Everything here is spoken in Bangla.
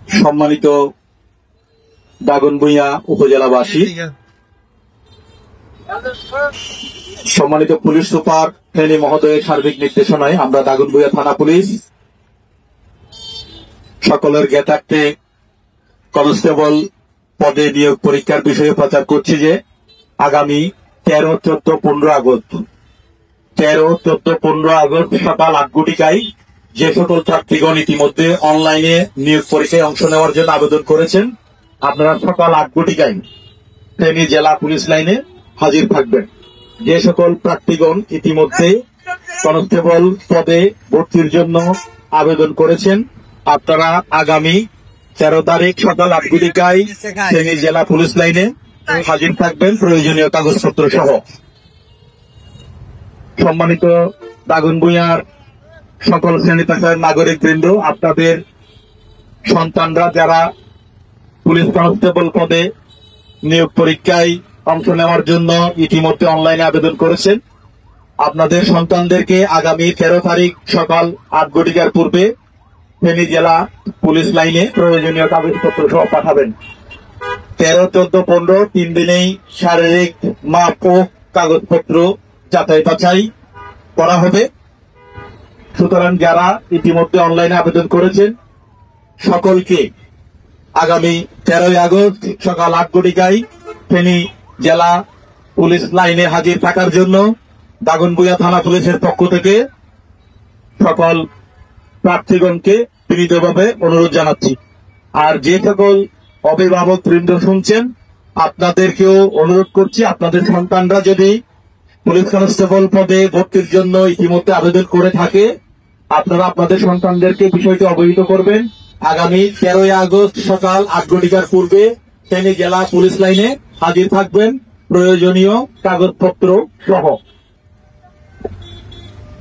সম্মানিত দাগনভূঞা উপজেলাবাসী, সম্মানিত পুলিশ সুপার ফেনী মহোদয়ের সার্বিক নির্দেশনায় আমরা দাগনভূঞা থানা পুলিশ সকলের জ্ঞাতার্থে কনস্টেবল পদে নিয়োগ পরীক্ষার বিষয়ে প্রচার করছি যে আগামী 13, 14, 15 আগস্ট সকাল 8 ঘটিকায় যে সকল ছাত্রীগণ ইতিমধ্যে অনলাইনে নিয়োগ পরীক্ষায় অংশ নেওয়ার জন্য আবেদন করেছেন, আপনারা সকাল 8 ঘটিকায় ফেনী জেলা পুলিশ লাইনে হাজির থাকবেন। যে সকল প্রার্থীগণ ইতিমধ্যে কনস্টেবল পদে ভর্তির জন্য আবেদন করেছেন, আপনারা আগামী 13 তারিখ সকাল 8 ঘটিকায় ফেনী জেলা পুলিশ লাইনে হাজির থাকবেন প্রয়োজনীয় কাগজপত্র সহ। সম্মানিত দাগনভূঞার সকল শ্রেণী পেশার নাগরিক বৃন্দ, আপনাদের সন্তানরা যারা পুলিশ কনস্টেবল পদে নিয়োগ পরীক্ষায় অংশ নেওয়ার জন্য ইতিমধ্যে অনলাইনে আবেদন করেছেন, আপনাদের সন্তানদেরকে আগামী 13 তারিখ সকাল 8 ঘটিকার পূর্বে ফেনী জেলা পুলিশ লাইনে প্রয়োজনীয় কাগজপত্র সহ পাঠাবেন। 13, 14, 15 3 দিনেই শারীরিক মাপ ও কাগজপত্র যাচাই বাছাই করা হবে। সুতরাং যারা ইতিমধ্যে অনলাইনে আবেদন করেছেন সকলকে আগামী 13 আগস্ট সকাল 8 ঘটিকায় ফেনী জেলা পুলিশ লাইনে হাজির থাকার জন্য দাগনভূঞা থানা পুলিশের পক্ষ থেকে সকল প্রার্থীগণকে বিনীতভাবে অনুরোধ জানাচ্ছি। আর যে সকল অভিভাবক বৃন্দ শুনছেন, আপনাদেরকেও অনুরোধ করছি, আপনাদের সন্তানরা যদি পুলিশ কনস্টেবল পদে ভর্তির জন্য ইতিমধ্যে আবেদন করে থাকে, আপনারা আপনাদের সন্তানদেরকে বিষয়টি অবহিত করবেন। আগামী 13 আগস্ট সকাল 8 ঘটিকার পূর্বে ফেনী জেলা পুলিশ লাইনে হাজির থাকবেন প্রয়োজনীয় কাগজপত্র সহ।